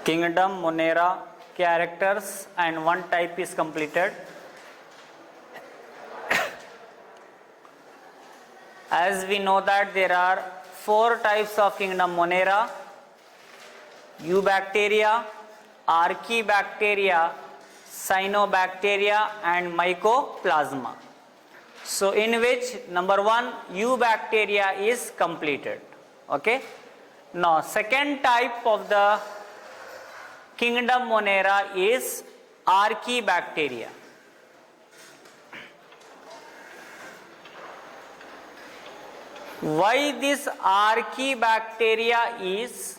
Kingdom Monera characters and one type is completed. As we know that there are 4 types of Kingdom Monera: Eubacteria, Archaebacteria, Cyanobacteria and Mycoplasma. So in which number 1 Eubacteria is completed. Okay. Now second type of the Kingdom Monera is Archaebacteria. Why this Archaebacteria is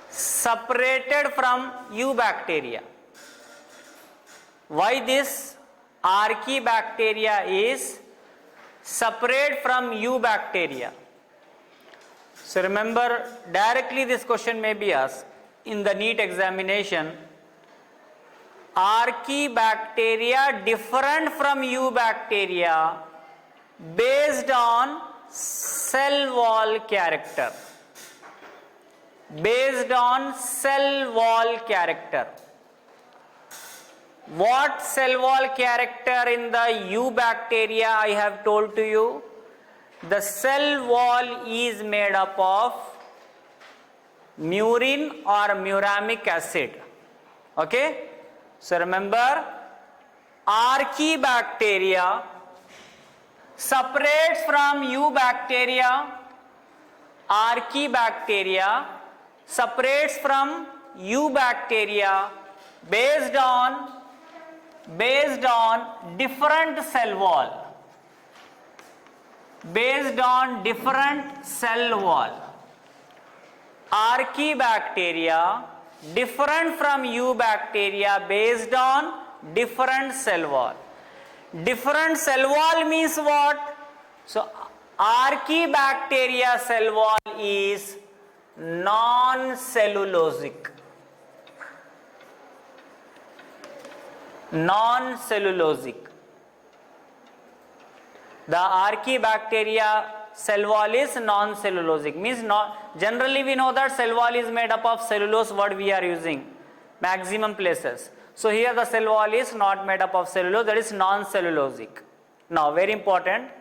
separated from Eubacteria? Why this Archaebacteria is separate from Eubacteria? So remember, directly this question may be asked in the NEET examination. Archaebacteria different from Eubacteria based on cell wall character. Based on cell wall character. What cell wall character in the Eubacteria I have told to you? The cell wall is made up of murin or muramic acid. Okay? So remember, Archaebacteria separates from Eubacteria. Archaebacteria separates from Eubacteria based on different cell wall. Based on different cell wall. Archaebacteria different from Eubacteria based on different cell wall. Different cell wall means what? So Archaebacteria cell wall is non-cellulosic. Non-cellulosic. The Archaebacteria cell wall is non-cellulosic, means generally we know that cell wall is made up of cellulose, what we are using maximum places. So here the cell wall is not made up of cellulose, that is non-cellulosic. Now very important,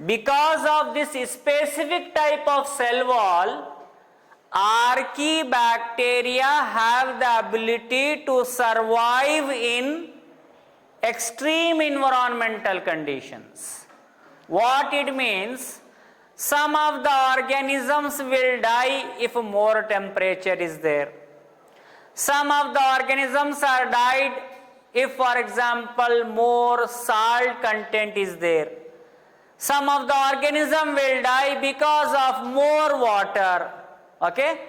because of this specific type of cell wall, Archaebacteria have the ability to survive in extreme environmental conditions. What it means? Some of the organisms will die if more temperature is there. Some of the organisms are died if, for example, more salt content is there. Some of the organism will die because of more water. Okay?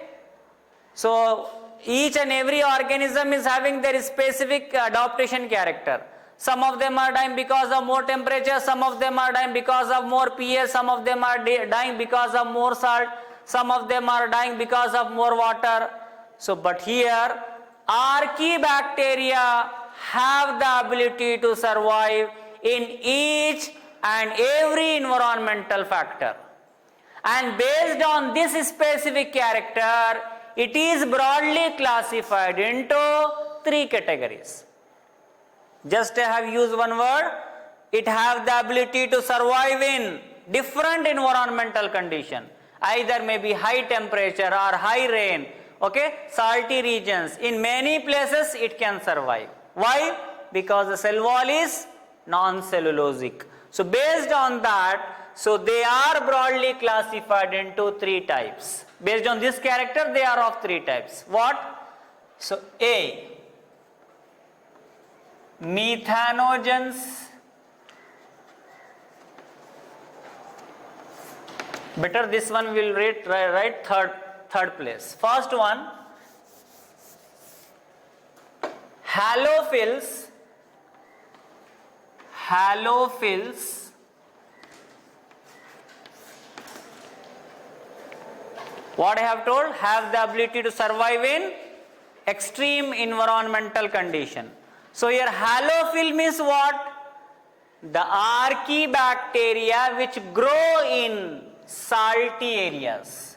So each and every organism is having their specific adaptation character. Some of them are dying because of more temperature, some of them are dying because of more pH, some of them are dying because of more salt, some of them are dying because of more water. So but here Archaebacteria have the ability to survive in each and every environmental factor. And based on this specific character, it is broadly classified into 3 categories. Just I have used one word, it have the ability to survive in different environmental condition. Either may be high temperature or high rain, okay, salty regions. In many places it can survive. Why? Because the cell wall is non-cellulosic. So based on that, so they are broadly classified into 3 types. Based on this character, they are of 3 types. What? So A, methanogens. Better this one will write third place. First one, halophils. Halophils what I have told, have the ability to survive in extreme environmental condition. So here halophil means what? The Archaebacteria which grow in salty areas.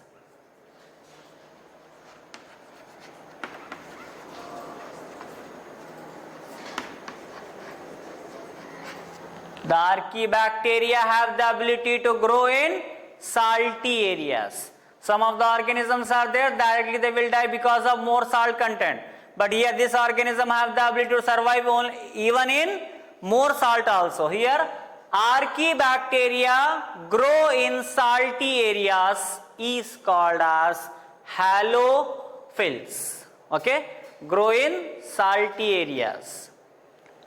The archaebacteria have the ability to grow in salty areas. Some of the organisms are there, directly they will die because of more salt content. But here this organism have the ability to survive even in more salt also. Here archaebacteria grow in salty areas is called as halophils. Okay, grow in salty areas.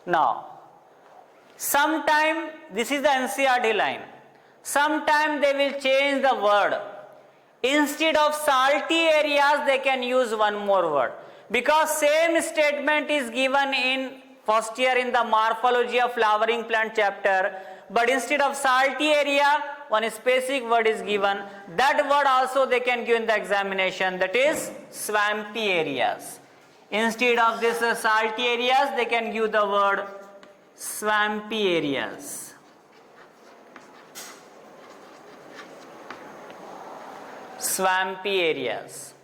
Now, sometime, this is the NCERT line, sometime they will change the word. Instead of salty areas, they can use one more word. Because same statement is given in first year in the morphology of flowering plant chapter, but instead of salty area, one specific word is given. That word also they can give in the examination, that is swampy areas. Instead of this salty areas, they can give the word swampy areas. Swampy areas.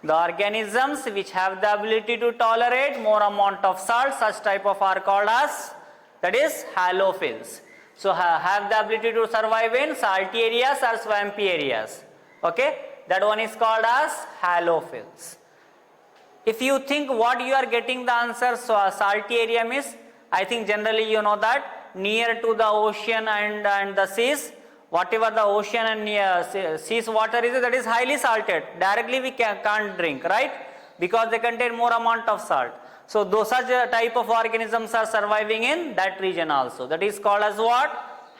The organisms which have the ability to tolerate more amount of salt, such type of are called as, that is halophils. So have the ability to survive in salty areas or swampy areas. Okay, that one is called as halophils. If you think what you are getting the answer, so a salty area means, I think generally you know that near to the ocean and the seas, whatever the ocean and seas water is, that is highly salted. Directly we can't drink, right? Because they contain more amount of salt. So those such type of organisms are surviving in that region also. That is called as what?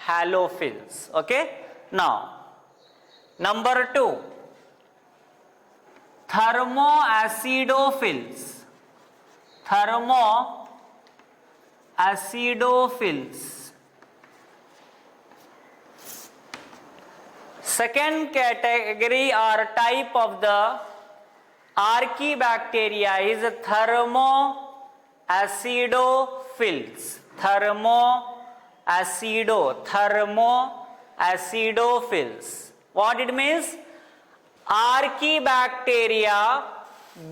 Halophils. Okay. Now, number 2, thermoacidophils. Thermoacidophils. Second category or type of the archaebacteria is thermoacidophils. Thermoacidophils. What it means? Archaebacteria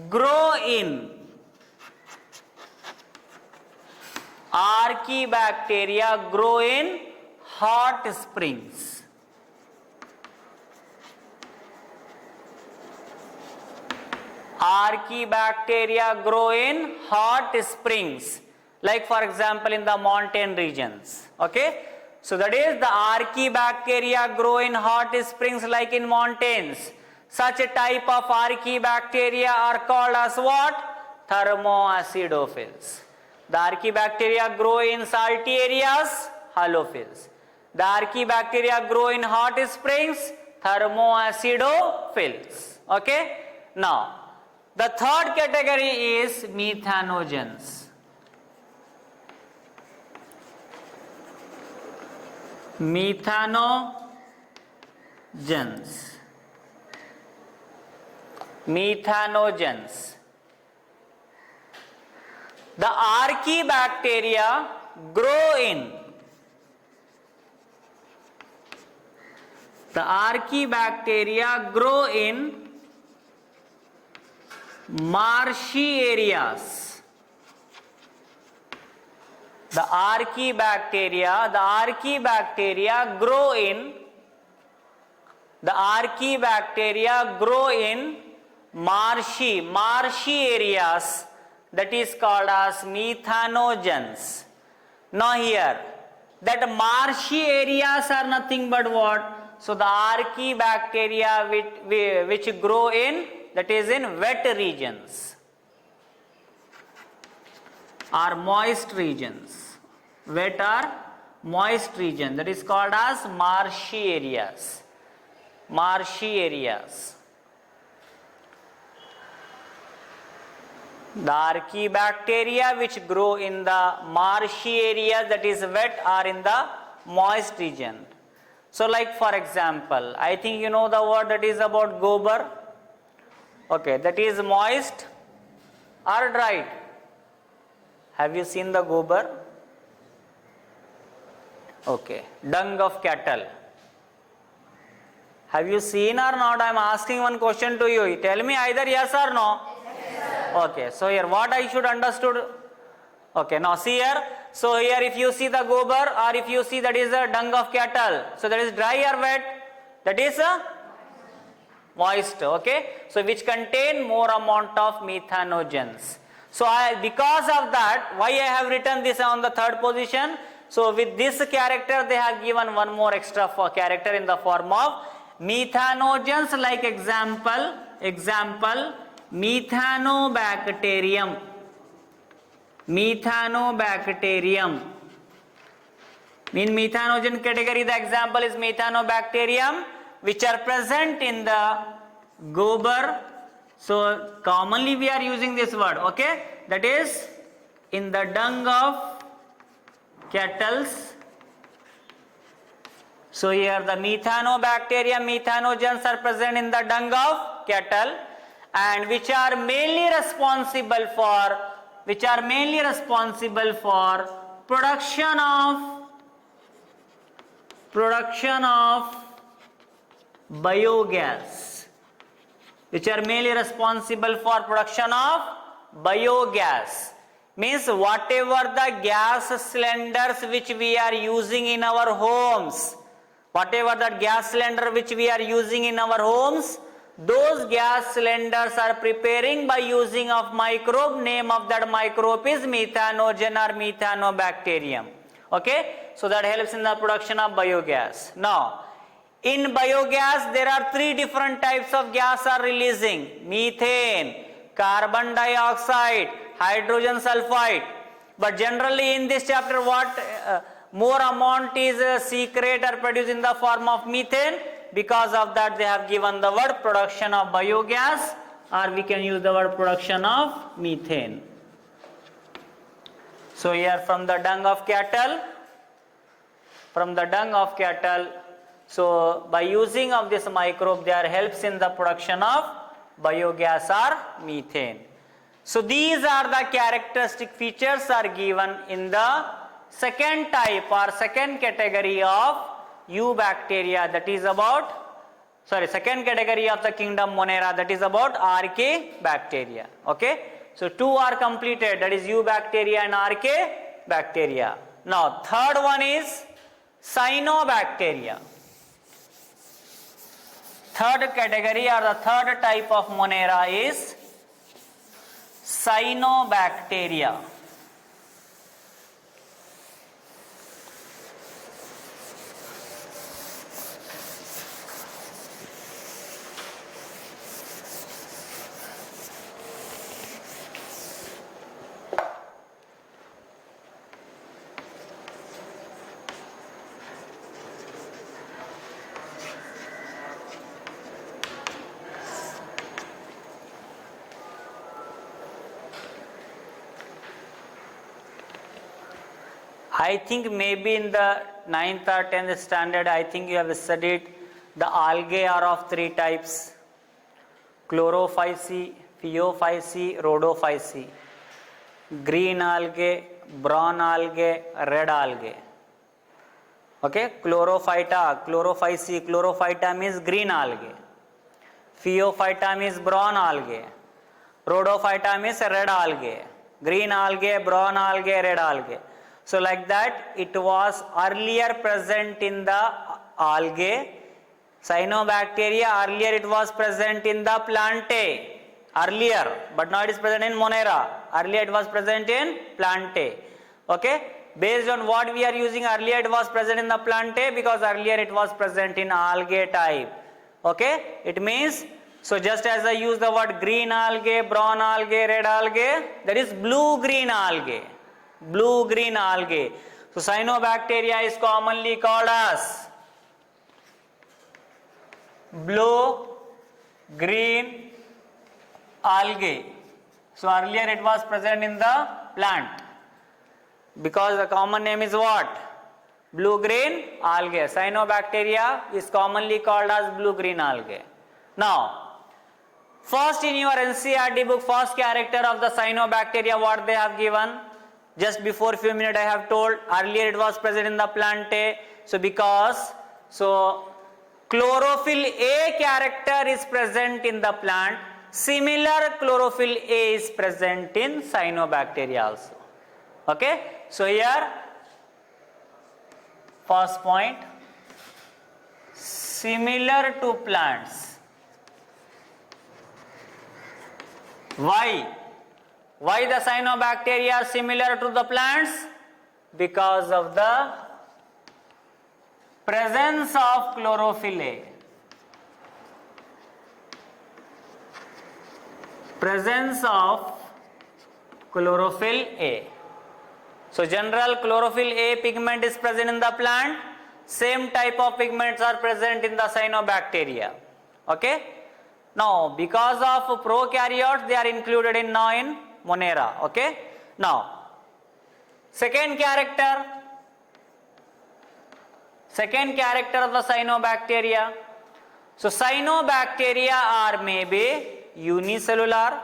grow in hot springs. Archaebacteria grow in hot springs, like for example in the mountain regions. Okay, so that is the archaebacteria grow in hot springs like in mountains. Such a type of archaebacteria are called as what? Thermoacidophils. The archaebacteria grow in salty areas, halophils. The archaebacteria grow in hot springs, thermoacidophils. Okay, now the third category is methanogens. Methanogens. The archaebacteria grow in marshy areas. The archaebacteria grow in marshy areas, that is called as methanogens. Now here, that marshy areas are nothing but what? So the archaebacteria which grow in, that is in wet regions or moist regions. Wet or moist region, that is called as marshy areas. The archaebacteria which grow in the marshy areas, that is wet, or in the moist region. So like for example, I think you know the word that is about gobar. Okay, that is moist or dried. Have you seen the gobar? Okay, dung of cattle. Have you seen or not? I am asking one question to you. Tell me either yes or no. Yes, okay, so here what I should understood. Okay, now see here. So here if you see the gobar, or if you see that is a dung of cattle, so that is dry or wet? That is a moist, okay? So which contain more amount of methanogens. So because of that, why I have written this on the third position? So with this character they have given one more extra character in the form of methanogens, like example methanobacterium. Methanobacterium. In methanogen category, the example is methanobacterium, which are present in the gobar. So commonly we are using this word, okay? That is in the dung of cattle. So here the methanobacterium, methanogens are present in the dung of cattle, and which are mainly responsible for production of biogas, which are mainly responsible for production of biogas. Means whatever the gas cylinders which we are using in our homes, whatever that gas cylinder which we are using in our homes, those gas cylinders are preparing by using of microbe. Name of that microbe is methanogen or methanobacterium. Okay, so that helps in the production of biogas. Now in biogas there are three different types of gas are releasing: methane, carbon dioxide, hydrogen sulfide. But generally in this chapter what more amount is secret or produced in the form of methane. Because of that they have given the word production of biogas, or we can use the word production of methane. So here from the dung of cattle, so by using of this microbe there helps in the production of biogas or methane. So these are the characteristic features are given in the second type or second category of eubacteria, that is about, second category of the kingdom Monera, that is about Archaebacteria. Okay, so two are completed, that is eubacteria and Archaebacteria. Now third one is cyanobacteria. Third category or the third type of Monera is cyanobacteria. I think maybe in the 9th or 10th standard, I think you have studied the algae are of three types: chlorophyceae, phaeophyceae, rhodophyceae. Green algae, brown algae, red algae. Okay, chlorophyta means green algae. Phaeophyta means brown algae. Rhodophyta means red algae. Green algae, brown algae, red algae. So like that it was earlier present in the algae. Cyanobacteria earlier it was present in the Plantae earlier, but now it is present in Monera. Earlier it was present in Plantae. Okay, based on what we are using, earlier it was present in the Plantae because earlier it was present in algae type. Okay, it means, so just as I use the word green algae, brown algae, red algae, that is blue green algae. Blue green algae. So cyanobacteria is commonly called as blue green algae. So earlier it was present in the plant because the common name is what? Blue green algae. Cyanobacteria is commonly called as blue green algae. Now first in your NCERT book, first character of the cyanobacteria what they have given? Just before few minutes I have told, earlier it was present in the Plantae. So because, so chlorophyll A character is present in the plant, similar chlorophyll A is present in cyanobacteria also. Okay, so here first point, similar to plants. Why the cyanobacteria are similar to the plants? Because of the presence of chlorophyll A. Presence of chlorophyll A. So general chlorophyll A pigment is present in the plant. Same type of pigments are present in the cyanobacteria. Okay. Now because of prokaryotes, they are included in now in Monera. Okay. Now second character of the cyanobacteria. So cyanobacteria are maybe unicellular.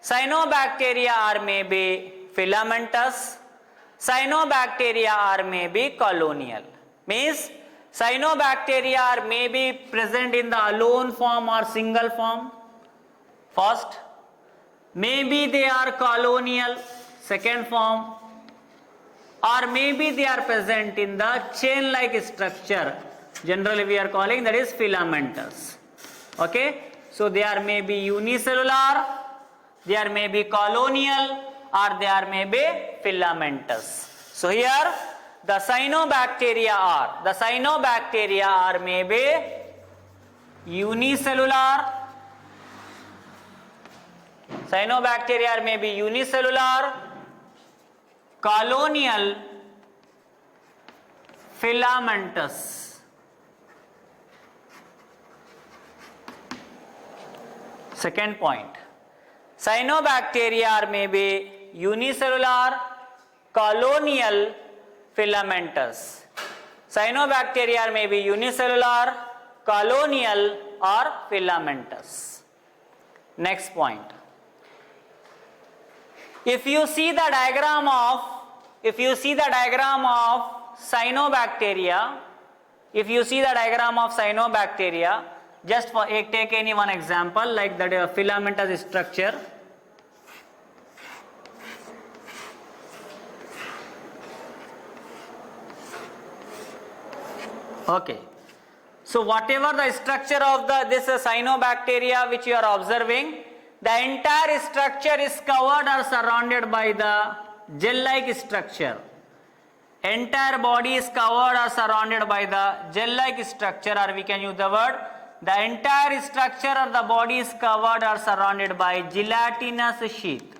Cyanobacteria are maybe filamentous. Cyanobacteria are maybe colonial. Means cyanobacteria are maybe present in the alone form or single form. First, maybe they are colonial, second form, or maybe they are present in the chain like structure. Generally we are calling that is filamentous. Okay, so they are maybe unicellular, they are maybe colonial, or they are maybe filamentous. So here the cyanobacteria are maybe unicellular. Cyanobacteria are maybe unicellular, colonial, filamentous. Second point, cyanobacteria are maybe unicellular, colonial, filamentous. Cyanobacteria are maybe unicellular, colonial, or filamentous. Next point. If you see the diagram of cyanobacteria, just for take any one example like that filamentous structure. Okay, so whatever the structure of this cyanobacteria which you are observing, the entire structure is covered or surrounded by the gel-like structure. Entire body is covered or surrounded by the gel-like structure, or we can use the word, the entire structure of the body is covered or surrounded by gelatinous sheath.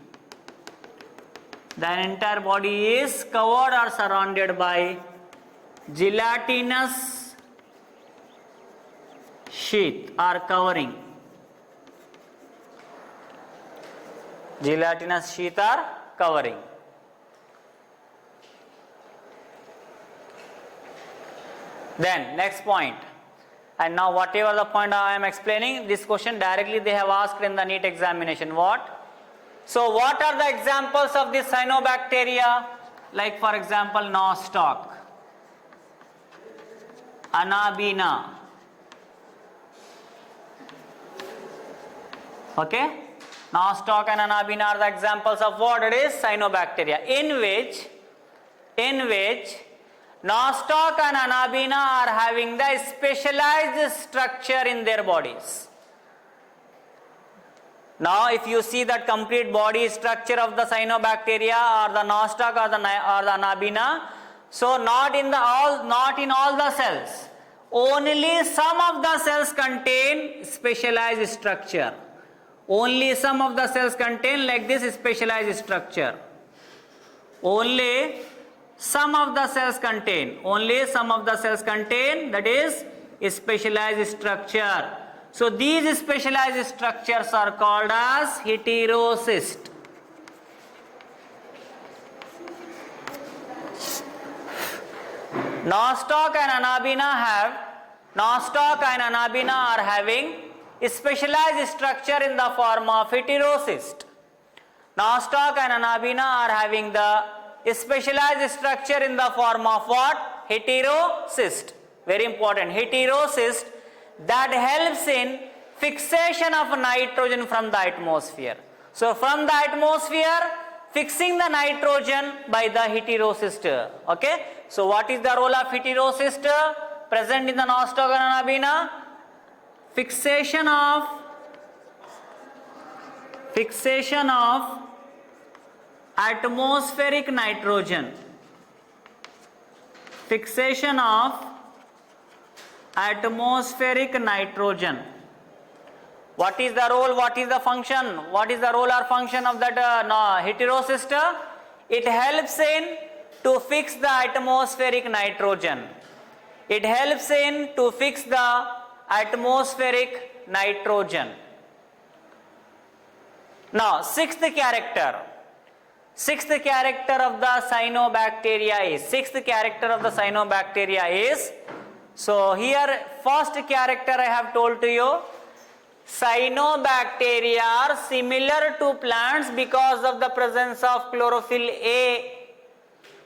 The entire body is covered or surrounded by gelatinous sheath or covering. Gelatinous sheath or covering. Then next point, and now whatever the point I am explaining, this question directly they have asked in the NEET examination. What? So what are the examples of this cyanobacteria? Like for example, nostoc, Anabina. Okay, nostoc and Anabina are the examples of what it is? Cyanobacteria, in which nostoc and Anabina are having the specialized structure in their bodies. Now if you see that complete body structure of the cyanobacteria or the nostoc or the Anabina, so not in all the cells, only some of the cells contain specialized structure. Only some of the cells contain like this specialized structure. Only some of the cells contain that is specialized structure. So these specialized structures are called as heterocyst. Nostoc and Anabina are having specialized structure in the form of heterocyst. Nostoc and Anabina are having the specialized structure in the form of what? Heterocyst. Very important, heterocyst, that helps in fixation of nitrogen from the atmosphere. So from the atmosphere, fixing the nitrogen by the heterocyst. Okay, so what is the role of heterocyst present in the Nostogononabina? Fixation of atmospheric nitrogen. Fixation of atmospheric nitrogen. What is the role? What is the function? What is the role or function of that heterocyst? It helps in to fix the atmospheric nitrogen. It helps in to fix the atmospheric nitrogen. Now, sixth character of the cyanobacteria is, so here first character I have told to you, cyanobacteria are similar to plants because of the presence of chlorophyll A.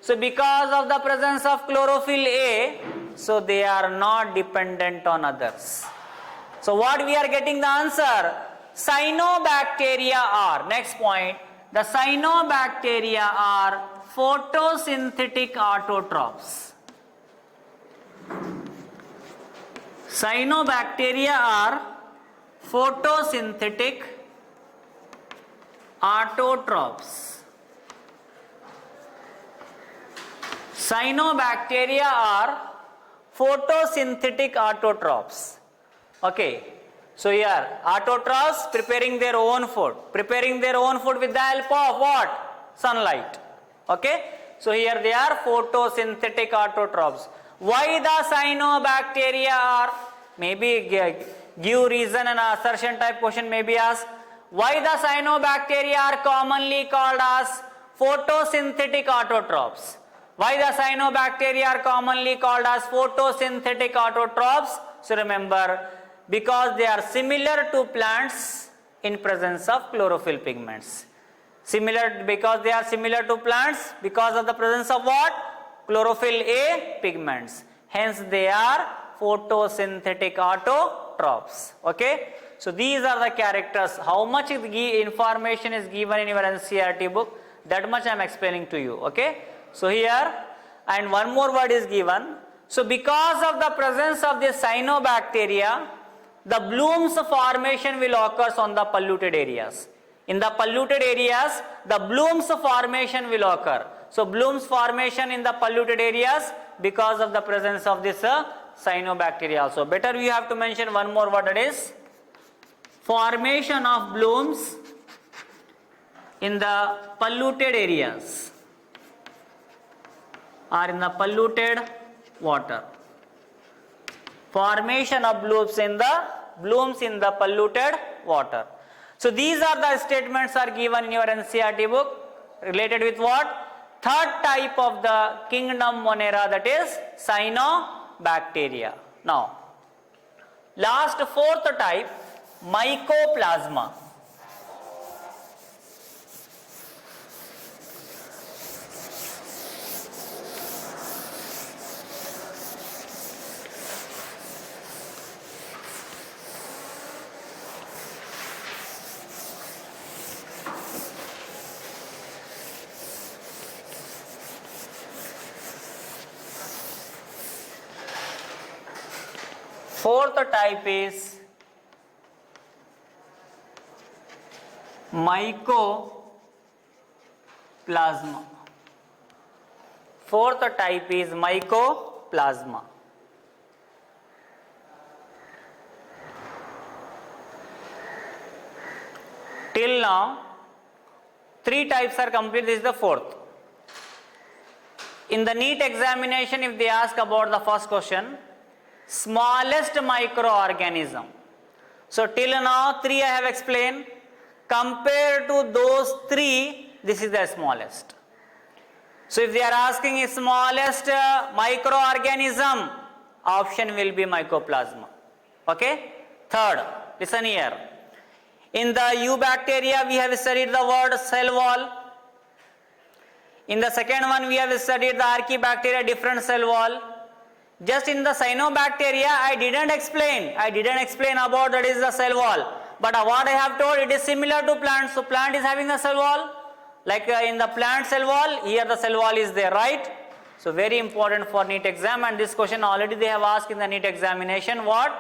So because of the presence of chlorophyll A, so they are not dependent on others. So what we are getting the answer? Cyanobacteria are, next point, the cyanobacteria are photosynthetic autotrophs. Cyanobacteria are photosynthetic autotrophs. Cyanobacteria are photosynthetic autotrophs. Okay, so here autotrophs preparing their own food with the help of what? Sunlight. Okay, so here they are photosynthetic autotrophs. Why the cyanobacteria are? Maybe give reason and assertion type question may be asked. Why the cyanobacteria are commonly called as photosynthetic autotrophs? Why the cyanobacteria are commonly called as photosynthetic autotrophs? So remember, because they are similar to plants in presence of chlorophyll pigments. Because they are similar to plants because of the presence of what? Chlorophyll A pigments. Hence they are photosynthetic autotrophs. Okay, so these are the characters. How much information is given in your NCERT book, that much I am explaining to you. Okay, so here, and one more word is given. So because of the presence of the cyanobacteria, the blooms formation will occur on the polluted areas. In the polluted areas, the blooms formation will occur. So blooms formation in the polluted areas because of the presence of this cyanobacteria also. Better you have to mention one more word, that is formation of blooms in the polluted areas or in the polluted water. Formation of blooms in the polluted water. So these are the statements are given in your NCERT book related with what? Third type of the kingdom Monera, that is cyanobacteria. Now, last fourth type, mycoplasma. Fourth type is mycoplasma. Fourth type is mycoplasma. Till now, three types are complete. This is the fourth. In the NEET examination, if they ask about the first question, smallest microorganism. So till now, three I have explained. Compared to those three, this is the smallest. So if they are asking a smallest microorganism, option will be mycoplasma. Okay? Third, listen here. In the eubacteria, we have studied the word cell wall. In the second one, we have studied the archaebacteria, different cell wall. Just in the cyanobacteria, I didn't explain about that is the cell wall. But what I have told, it is similar to plants. So plant is having a cell wall. Like in the plant cell wall, here the cell wall is there, right? So very important for NEET exam, and this question already they have asked in the NEET examination. What?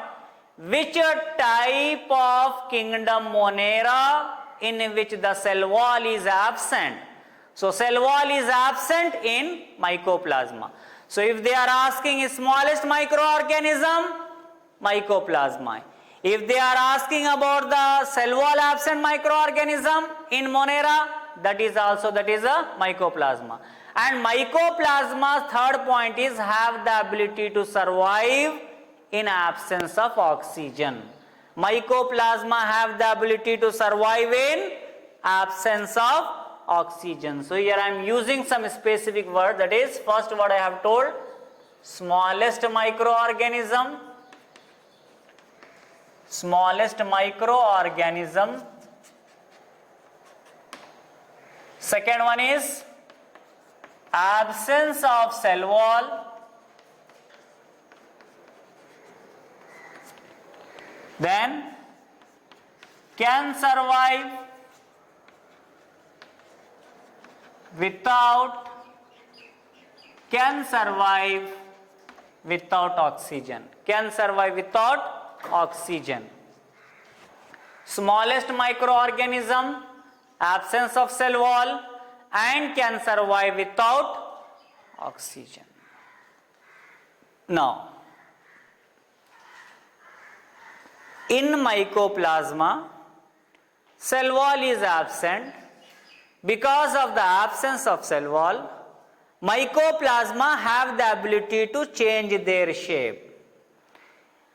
Which type of kingdom Monera in which the cell wall is absent? So cell wall is absent in mycoplasma. So if they are asking smallest microorganism, mycoplasma. If they are asking about the cell wall absent microorganism in Monera, that is a mycoplasma. And mycoplasma's third point is have the ability to survive in absence of oxygen. Mycoplasma have the ability to survive in absence of oxygen. So here I am using some specific word, that is first word I have told, smallest microorganism. Smallest microorganism. Second one is absence of cell wall. Then can survive without oxygen. Can survive without oxygen. Smallest microorganism, absence of cell wall, and can survive without oxygen. Now, in mycoplasma, cell wall is absent. Because of the absence of cell wall, mycoplasma have the ability to change their shape.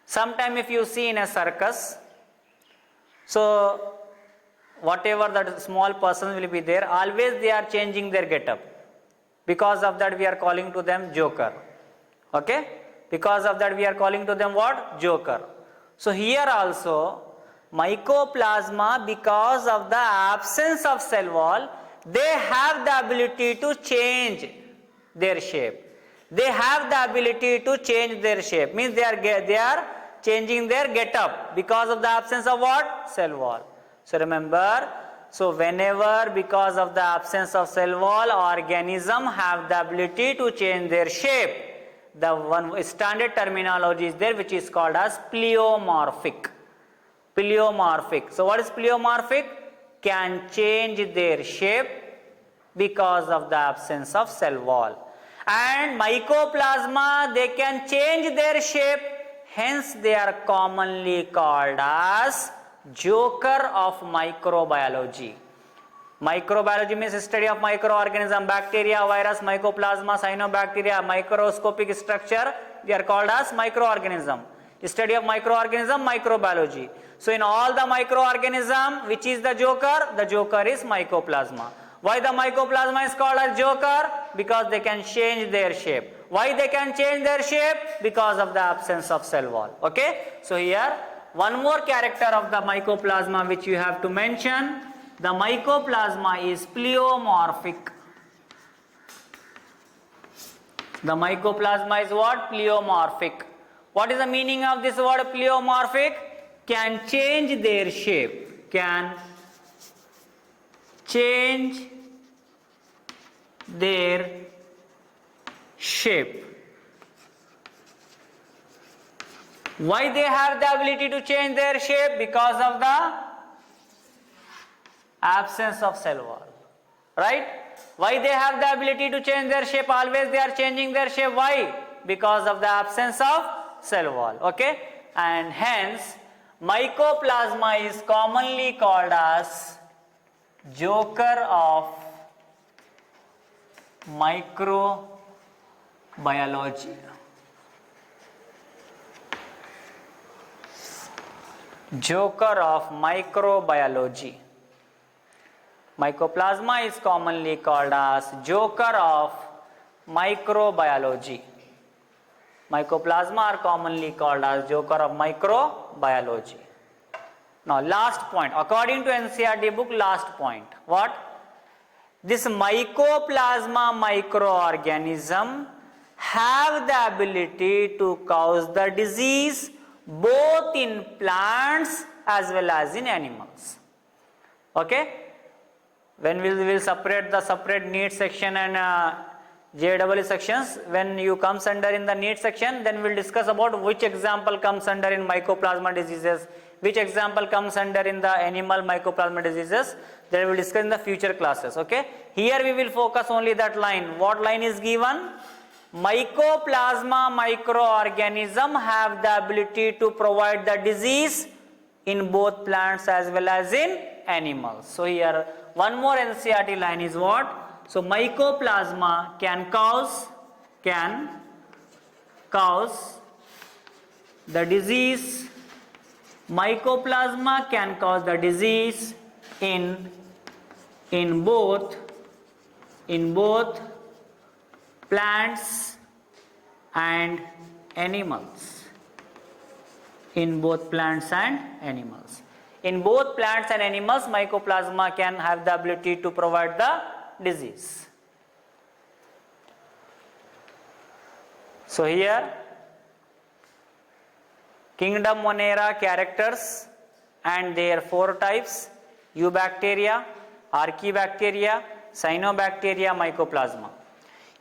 Sometime if you see in a circus, so whatever that small person will be there, always they are changing their getup. Because of that we are calling to them joker. Okay? Because of that we are calling to them what? Joker. So here also mycoplasma, because of the absence of cell wall, they have the ability to change their shape. They have the ability to change their shape. Means they are changing their getup because of the absence of what? Cell wall. So remember, so whenever because of the absence of cell wall, organism have the ability to change their shape, the one standard terminology is there which is called as pleomorphic. Pleomorphic. So what is pleomorphic? Can change their shape because of the absence of cell wall. And mycoplasma, they can change their shape, hence they are commonly called as joker of microbiology. Microbiology means study of microorganism, bacteria, virus, mycoplasma, cyanobacteria, microscopic structure, they are called as microorganism. Study of microorganism, microbiology. So in all the microorganism, which is the joker is mycoplasma. Why the mycoplasma is called as joker? Because they can change their shape. Why they can change their shape? Because of the absence of cell wall. Okay? So here, one more character of the mycoplasma which you have to mention. The mycoplasma is pleomorphic. The mycoplasma is what? Pleomorphic. What is the meaning of this word pleomorphic? Can change their shape. Can change their shape. Why they have the ability to change their shape? Because of the absence of cell wall. Right? Why they have the ability to change their shape? Always they are changing their shape. Why? Because of the absence of cell wall. Okay? And hence mycoplasma is commonly called as joker of microbiology. Joker of microbiology. Mycoplasma is commonly called as joker of microbiology. Mycoplasma are commonly called as joker of microbiology. Now last point, according to NCERT book, last point. What? This mycoplasma microorganism have the ability to cause the disease both in plants as well as in animals. Okay? When we will separate the separate NEET section and JEE sections. When you comes under in the NEET section, then we'll discuss about which example comes under in mycoplasma diseases, which example comes under in the animal mycoplasma diseases. Then we will discuss in the future classes. Okay. Here we will focus only that line. What line is given? Mycoplasma microorganism have the ability to provide the disease in both plants as well as in animals. So here one more NCERT line is what? So mycoplasma can cause the disease. Mycoplasma can cause the disease in both plants and animals. In both plants and animals. In both plants and animals, mycoplasma can have the ability to provide the disease. So here, kingdom Monera characters and their 4 types: Eubacteria, Archaebacteria, Cyanobacteria, Mycoplasma.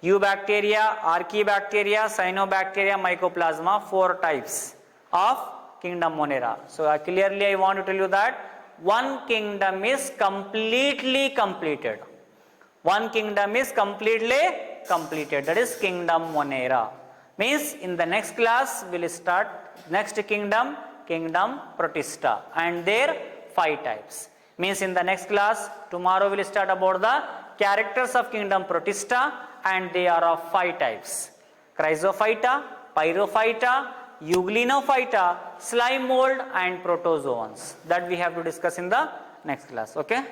Eubacteria, Archaebacteria, Cyanobacteria, Mycoplasma, 4 types of kingdom Monera. So clearly I want to tell you that one kingdom is completely completed. One kingdom is completely completed. That is kingdom Monera. Means in the next class we will start next kingdom, kingdom Protista, and their 5 types. Means in the next class tomorrow we will start about the characters of kingdom Protista, and they are of 5 types: Chrysophyta, Pyrophyta, Euglenophyta, slime mold and protozoans. That we have to discuss in the next class. Okay.